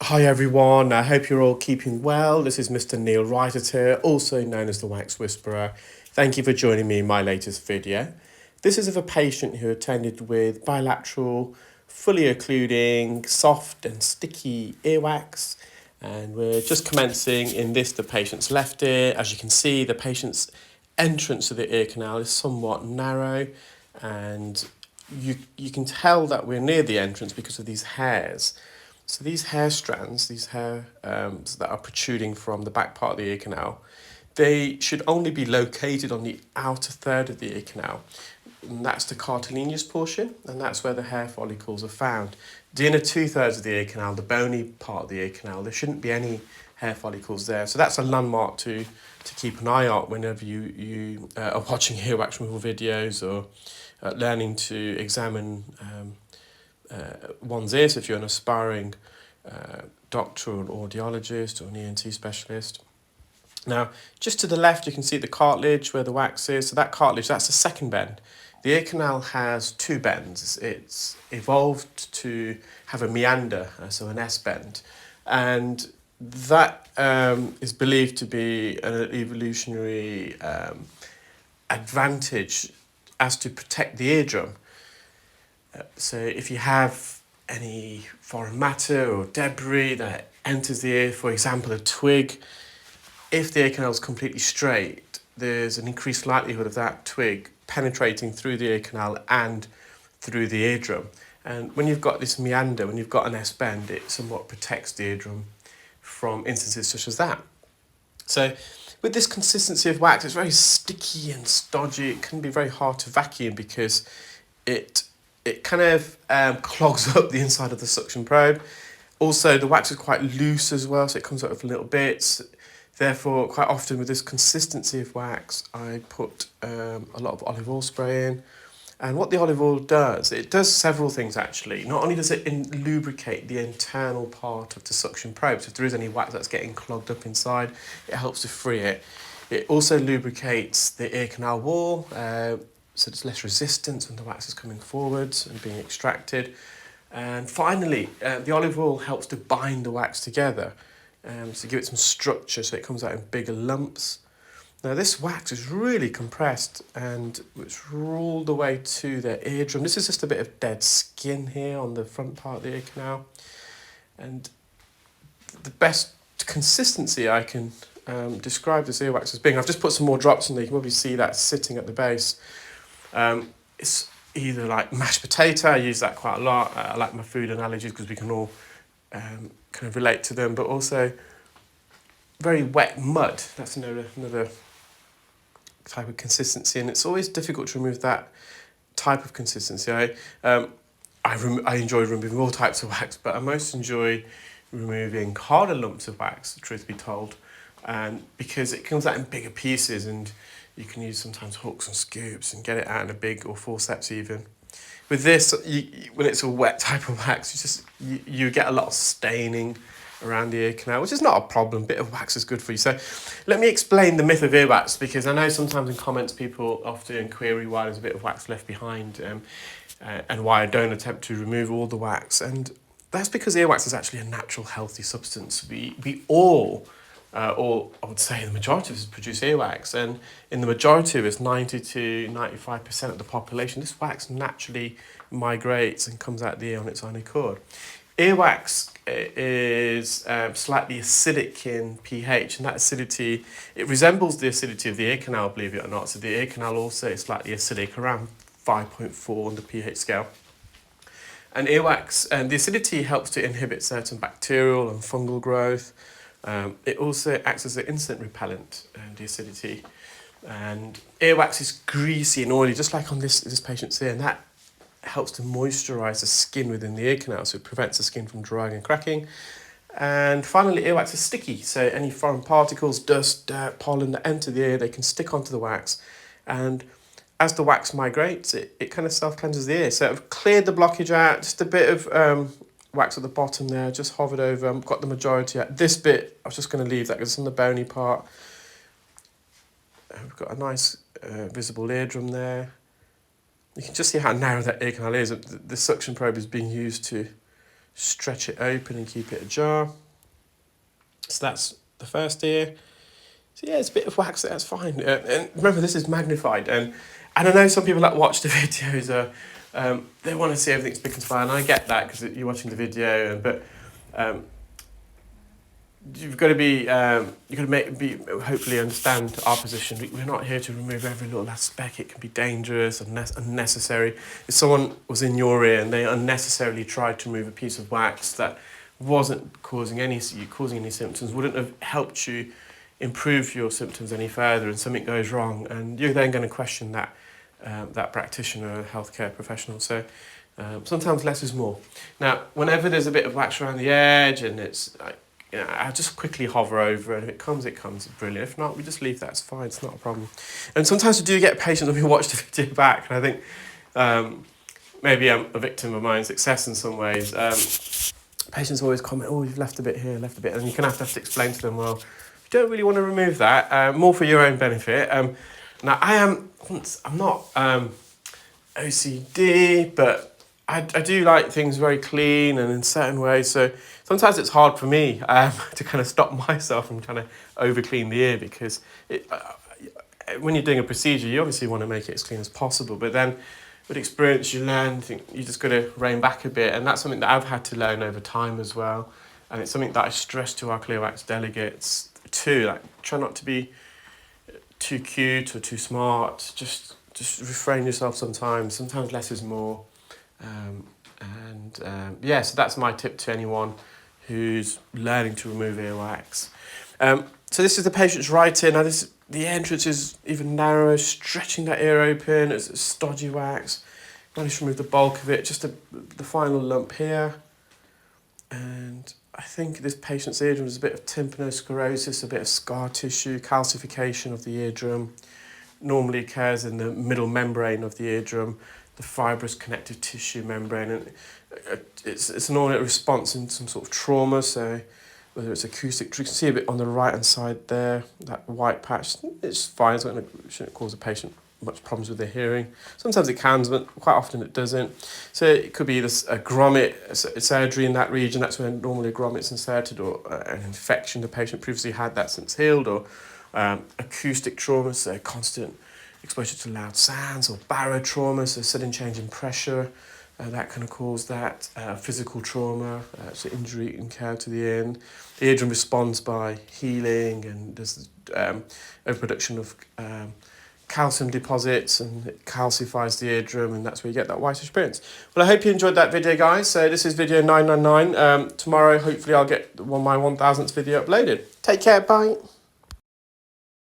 Hi everyone, I hope you're all keeping well. This is Mr Neel Raithatha, also known as the Wax Whisperer. Thank you for joining me in my latest video. This is of a patient who attended with bilateral, fully occluding, soft and sticky earwax. And we're just commencing in this, the patient's left ear. As you can see, the patient's entrance to the ear canal is somewhat narrow, and you can tell that we're near the entrance because of these hairs. So these hair strands, these hair that are protruding from the back part of the ear canal, they should only be located on the outer third of the ear canal. And that's the cartilaginous portion, and that's where the hair follicles are found. The inner two-thirds of the ear canal, the bony part of the ear canal, there shouldn't be any hair follicles there. So that's a landmark to keep an eye out whenever you are watching earwax removal videos or learning to examine one's ears if you're an aspiring doctor or an audiologist or an ENT specialist. Now, just to the left, you can see the cartilage where the wax is. So that cartilage, that's the second bend. The ear canal has two bends. It's evolved to have a meander, so an S bend. And that is believed to be an evolutionary advantage as to protect the eardrum. So if you have any foreign matter or debris that enters the ear, for example, a twig, if the ear canal is completely straight, there's an increased likelihood of that twig penetrating through the ear canal and through the eardrum. And when you've got this meander, when you've got an S bend, it somewhat protects the eardrum from instances such as that. So with this consistency of wax, it's very sticky and stodgy. It can be very hard to vacuum because it kind of clogs up the inside of the suction probe. Also, the wax is quite loose as well, so it comes out with little bits. Therefore, quite often with this consistency of wax, I put a lot of olive oil spray in. And what the olive oil does, it does several things actually. Not only does it lubricate the internal part of the suction probe, so if there is any wax that's getting clogged up inside, it helps to free it. It also lubricates the ear canal wall, so there's less resistance when the wax is coming forwards and being extracted. And finally, the olive oil helps to bind the wax together, to give it some structure so it comes out in bigger lumps. Now this wax is really compressed and it's all the way to the eardrum. This is just a bit of dead skin here on the front part of the ear canal. And the best consistency I can describe this earwax as being, I've just put some more drops in there, you can probably see that sitting at the base. It's either like mashed potato, I use that quite a lot. I like my food analogies because we can all kind of relate to them, but also very wet mud. That's another type of consistency, and it's always difficult to remove that type of consistency. I enjoy removing all types of wax, but I most enjoy removing harder lumps of wax, truth be told, and because it comes out in bigger pieces and you can use sometimes hooks and scoops and get it out in a big, or forceps even. With this, when it's a wet type of wax, you get a lot of staining around the ear canal, which is not a problem. A bit of wax is good for you. So let me explain the myth of earwax, because I know sometimes in comments people often query why there's a bit of wax left behind, and why I don't attempt to remove all the wax. And that's because earwax is actually a natural, healthy substance. We all, or I would say the majority of us, produce earwax, and in the majority of us, 90 to 95% of the population, this wax naturally migrates and comes out the ear on its own accord. Earwax is slightly acidic in pH, and that acidity, it resembles the acidity of the ear canal, believe it or not. So the ear canal also is slightly acidic, around 5.4 on the pH scale. And earwax, and the acidity helps to inhibit certain bacterial and fungal growth. It also acts as an insect repellent, the acidity. And earwax is greasy and oily, just like on this patient's ear, and that helps to moisturise the skin within the ear canal, so it prevents the skin from drying and cracking. And finally, earwax is sticky, so any foreign particles, dust, dirt, pollen that enter the ear, they can stick onto the wax. And as the wax migrates, it kind of self-cleanses the ear. So I've cleared the blockage out, just a bit of wax at the bottom there, just hovered over, I've got the majority out. This bit, I was just going to leave that because it's on the bony part. We've got a nice visible eardrum there. You can just see how narrow that ear canal is. The suction probe is being used to stretch it open and keep it ajar. So that's the first ear. So yeah, it's a bit of wax, that's fine. And remember, this is magnified. And I know some people that watch the videos they want to see everything's big and fine. And I get that because you're watching the video, but you've got to be hopefully understand our position. We're not here to remove every little aspect. It can be dangerous and unnecessary. If someone was in your ear and they unnecessarily tried to remove a piece of wax that wasn't causing any symptoms, wouldn't have helped you improve your symptoms any further, and something goes wrong, and you're then going to question that practitioner or healthcare professional. So sometimes less is more. Now, whenever there's a bit of wax around the edge and it's like, I just quickly hover over, and if it comes, brilliant. If not, we just leave that, it's fine, it's not a problem. And sometimes we do get patients when we watch the video back, and I think maybe I'm a victim of my own success in some ways. Patients always comment, oh, you've left a bit here, left a bit, and you can have to explain to them, well, you don't really want to remove that, more for your own benefit. Now, I'm not OCD, but I do like things very clean and in certain ways, so sometimes it's hard for me to kind of stop myself from trying to over-clean the ear, because when you're doing a procedure, you obviously want to make it as clean as possible, but then with experience you learn, you just got to rein back a bit, and that's something that I've had to learn over time as well, and it's something that I stress to our clear wax delegates too, like try not to be too cute or too smart, just refrain yourself sometimes less is more. Yeah, so that's my tip to anyone who's learning to remove earwax. So this is the patient's right ear. Now the entrance is even narrower, stretching that ear open. It's stodgy wax. Managed to remove the bulk of it, just the final lump here. And I think this patient's eardrum is a bit of tympanosclerosis, a bit of scar tissue, calcification of the eardrum. Normally occurs in the middle membrane of the eardrum, the fibrous connective tissue membrane, and it's an ordinary response in some sort of trauma. So whether it's acoustic, you can see a bit on the right hand side there, that white patch. It's fine, it shouldn't cause the patient much problems with their hearing. Sometimes it can, but quite often it doesn't. So it could be a grommet surgery in that region. That's when normally a grommet's inserted, or an infection the patient previously had that's since healed, or acoustic trauma, so constant exposure to loud sounds, or barotrauma, so sudden change in pressure, that can cause that. Physical trauma, so injury incurred to the ear. The eardrum responds by healing, and there's overproduction of calcium deposits, and it calcifies the eardrum, and that's where you get that whitish appearance. Well, I hope you enjoyed that video, guys. So this is video 999. Tomorrow, hopefully, I'll get my 1000th video uploaded. Take care, bye.